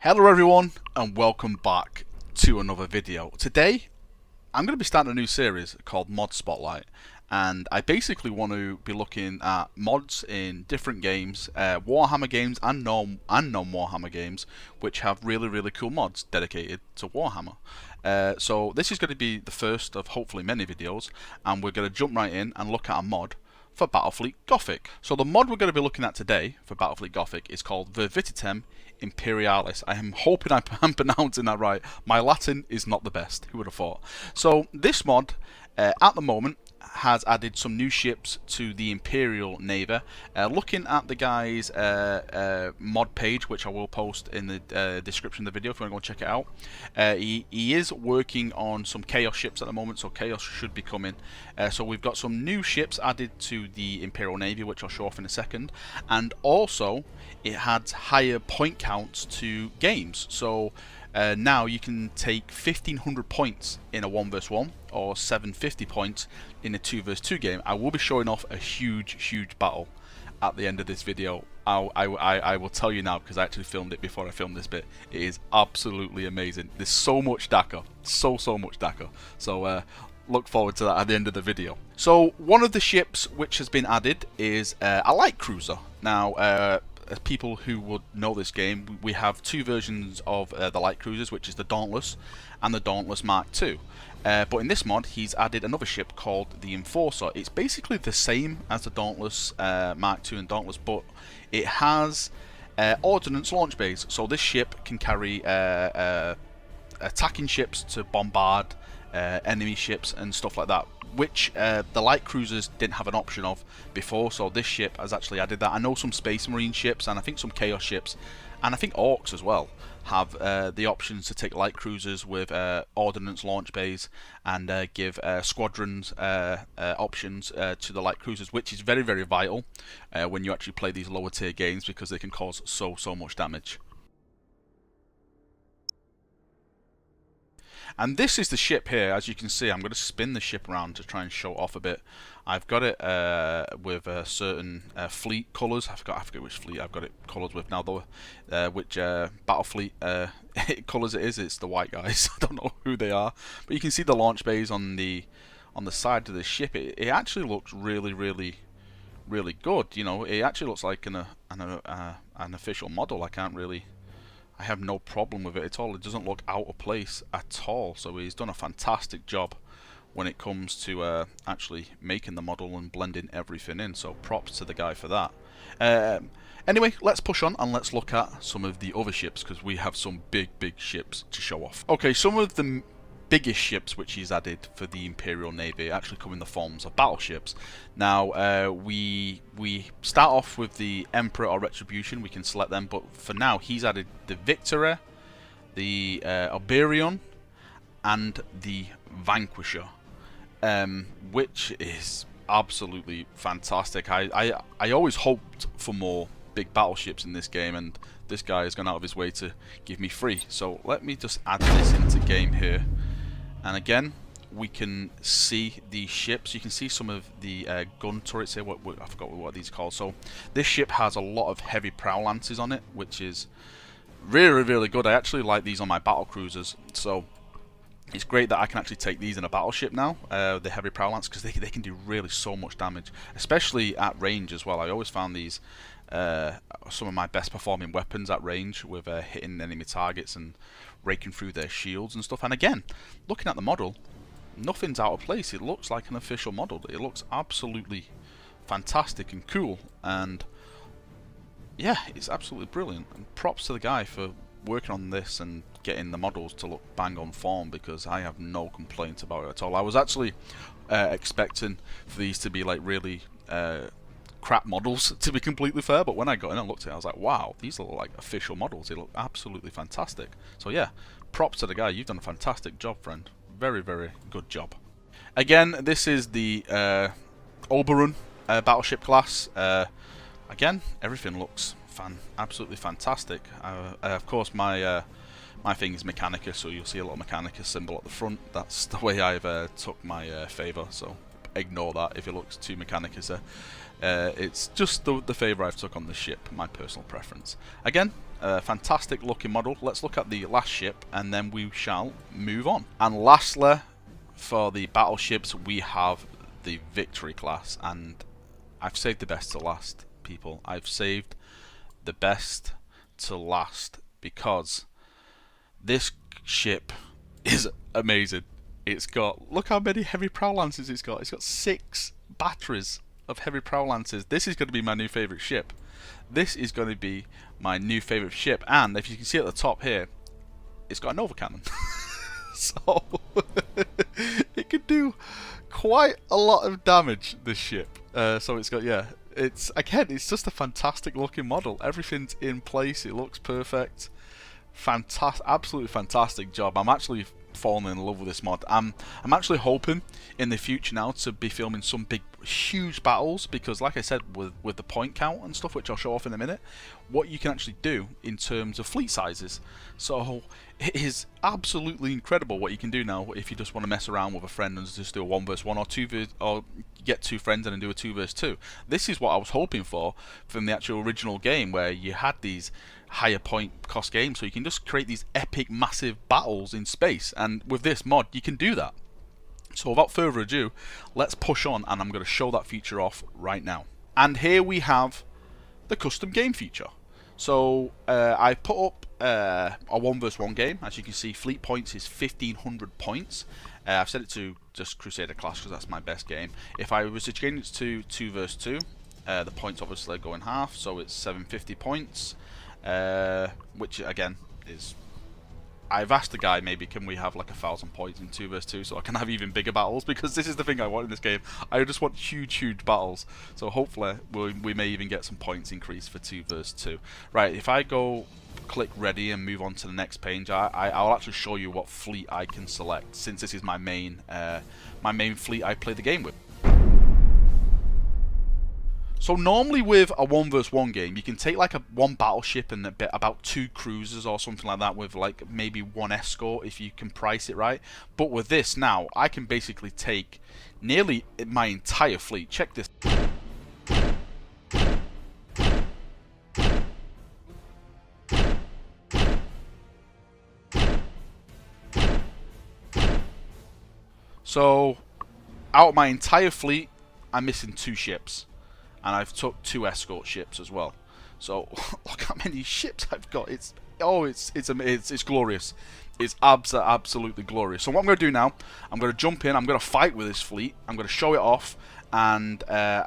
Hello everyone and welcome back to another video. Today I'm going to be starting a new series called Mod Spotlight, and I basically want to be looking at mods in different games, Warhammer games and non-Warhammer games, which have really cool mods dedicated to Warhammer. So this is going to be the first of hopefully many videos, and we're going to jump right in and look at a mod for Battlefleet Gothic. So the mod we're going to be looking at today for Battlefleet Gothic is called Veritatem Imperialis. I am hoping I'm pronouncing that right. My Latin is not the best, who would have thought. So this mod, at the moment, has added some new ships to the Imperial Navy. Looking at the guy's mod page, which I will post in the description of the video if you want to go check it out, he is working on some Chaos ships at the moment, so Chaos should be coming. So we've got some new ships added to the Imperial Navy, which I'll show off in a second, and also it adds higher point counts to games. So now you can take 1500 points in a 1 vs 1 or 750 points in a 2 vs 2 game. I will be showing off a huge battle at the end of this video. I will tell you now, because I actually filmed it before I filmed this bit. It is absolutely amazing. There's so much DACA, so much DACA. So look forward to that at the end of the video. So one of the ships which has been added is a light cruiser. Now as people who would know this game, we have two versions of the light cruisers, which is the Dauntless and the Dauntless Mark II. But in this mod, he's added another ship called the Enforcer. It's basically the same as the Dauntless Mark II and Dauntless, but it has ordnance launch bays. So this ship can carry attacking ships to bombard enemy ships and stuff like that, which the light cruisers didn't have an option of before. So this ship has actually added that. I know some Space Marine ships, and I think some Chaos ships, and I think Orcs as well, have the options to take light cruisers with ordnance launch bays and give squadrons options to the light cruisers, which is very vital when you actually play these lower tier games, because they can cause so much damage. And this is the ship here. As you can see, I'm going to spin the ship around to try and show it off a bit. I've got it with certain fleet colours. I forget which fleet I've got it colours with now, though. Which Battlefleet colours it is. It's the white guys. I don't know who they are, but you can see the launch bays on the side of the ship. It actually looks really good. You know, it actually looks like an official model. I have no problem with it at all. It doesn't look out of place at all. So he's done a fantastic job when it comes to actually making the model and blending everything in. So props to the guy for that. Anyway, let's push on and let's look at some of the other ships, because we have some big ships to show off. Okay, some of the biggest ships which he's added for the Imperial Navy actually come in the forms of battleships. Now we start off with the Emperor or Retribution. We can select them, but for now he's added the Victory, the Oberion, and the Vanquisher, which is absolutely fantastic. I always hoped for more big battleships in this game, and this guy has gone out of his way to give me 3. So let me just add this into game here. And again, we can see the ships. You can see some of the gun turrets here. I forgot what these are called. So this ship has a lot of heavy prow lances on it, which is really good. I actually like these on my battle cruisers. So it's great that I can actually take these in a battleship now, the heavy prow lance, because they can do really so much damage, especially at range as well. I always found these some of my best performing weapons at range, with hitting enemy targets and raking through their shields and stuff. And again, looking at the model, nothing's out of place. It looks like an official model. It looks absolutely fantastic and cool, and yeah, it's absolutely brilliant. And props to the guy for working on this and getting the models to look bang on form, because I have no complaints about it at all. I was actually expecting for these to be like really crap models, to be completely fair, but when I got in and looked at it, I was like, wow, these look like official models. They look absolutely fantastic. So yeah, props to the guy. You've done a fantastic job, friend. Very good job. Again, this is the Oberon battleship class. Again, everything looks absolutely fantastic. Of course, my thing is Mechanicus, so you'll see a little Mechanicus symbol at the front. That's the way I've took my favour, so ignore that if it looks too Mechanicus. It's just the favour I've took on the ship, my personal preference. Again, fantastic looking model. Let's look at the last ship and then we shall move on. And lastly, for the battleships, we have the Victory class, and I've saved the best to last, people. I've saved the best to last because this ship is amazing. It's got, look how many heavy prow lances it's got. It's got 6 batteries of heavy prow lances. This is going to be my new favourite ship. This is going to be my new favourite ship, and if you can see at the top here, it's got a Nova cannon. So it can do quite a lot of damage, this ship. So it's got, yeah, it's just a fantastic looking model. Everything's in place. It looks perfect. Fantastic, absolutely fantastic job. I'm actually falling in love with this mod. I'm actually hoping in the future now to be filming some big, huge battles, because like I said, with the point count and stuff, which I'll show off in a minute, what you can actually do in terms of fleet sizes. So it is absolutely incredible what you can do now if you just want to mess around with a friend and just do a 1 versus 1 or get 2 friends and do a 2 versus 2. This is what I was hoping for from the actual original game, where you had these higher point cost games, so you can just create these epic massive battles in space, and with this mod you can do that. So without further ado, let's push on, and I'm going to show that feature off right now. And here we have the custom game feature. So I put up a 1 versus 1 game. As you can see, fleet points is 1500 points. I've set it to just Crusader class because that's my best game. If I was to change it to 2 versus 2, the points obviously go in half, so it's 750 points. Which again is, I've asked the guy, maybe can we have like 1000 points in 2 versus 2 so I can have even bigger battles, because this is the thing I want in this game. I just want huge battles, so hopefully we may even get some points increase for 2 versus 2. Right, if I go click ready and move on to the next page, I'll actually show you what fleet I can select, since this is my main fleet I play the game with. So normally with a 1 versus 1 game, you can take like one battleship and about 2 cruisers or something like that, with like maybe 1 escort if you can price it right. But with this now, I can basically take nearly my entire fleet. Check this. So out of my entire fleet, I'm missing 2 ships. And I've took 2 escort ships as well. So look how many ships I've got. It's glorious. It's absolutely glorious. So what I'm going to do now, I'm going to jump in. I'm going to fight with this fleet. I'm going to show it off, and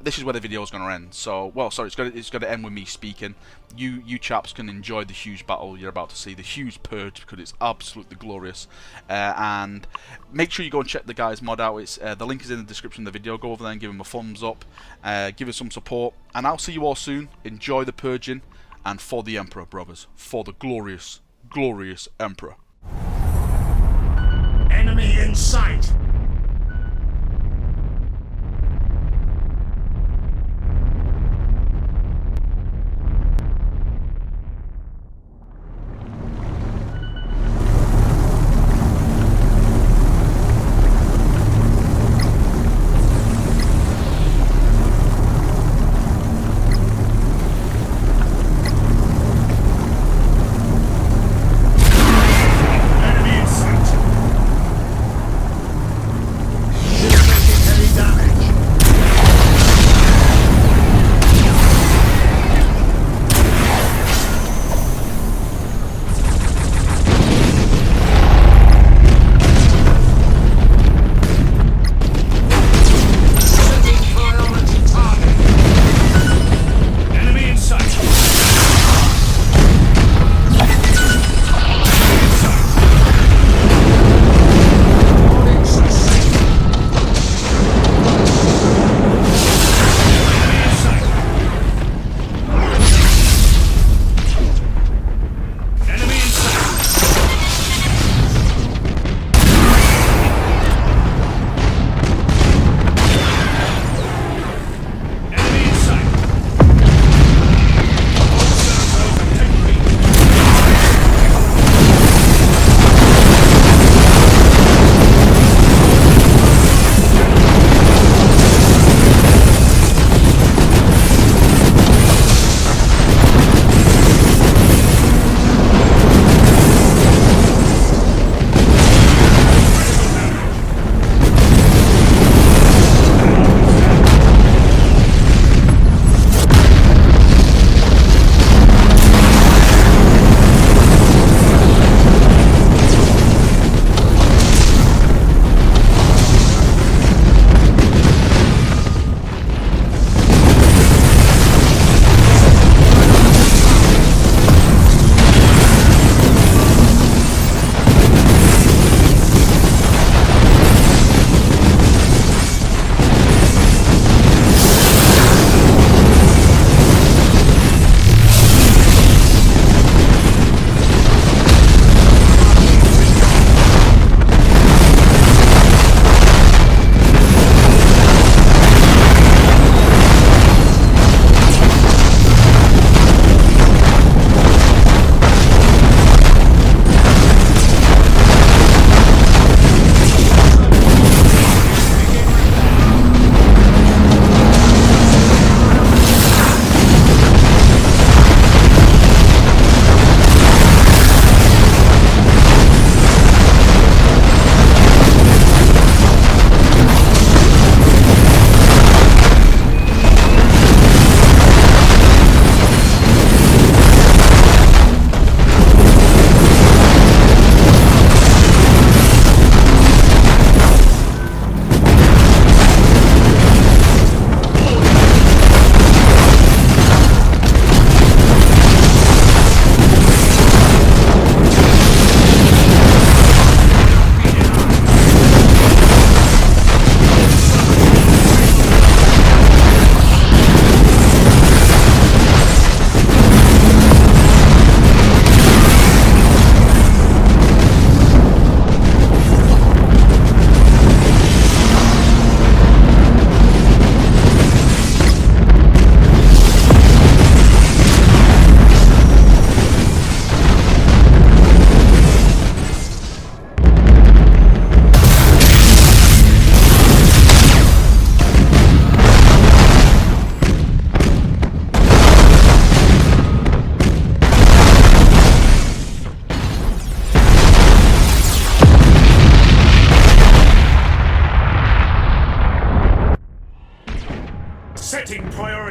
this is where the video is going to end. So, well, sorry, it's going to end with me speaking. You chaps can enjoy the huge battle you're about to see, the huge purge, because it's absolutely glorious. And make sure you go and check the guy's mod out. It's the link is in the description of the video. Go over there and give him a thumbs up, give us some support, and I'll see you all soon. Enjoy the purging, and for the Emperor, brothers, for the glorious Emperor. Enemy in sight!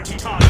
Veritatem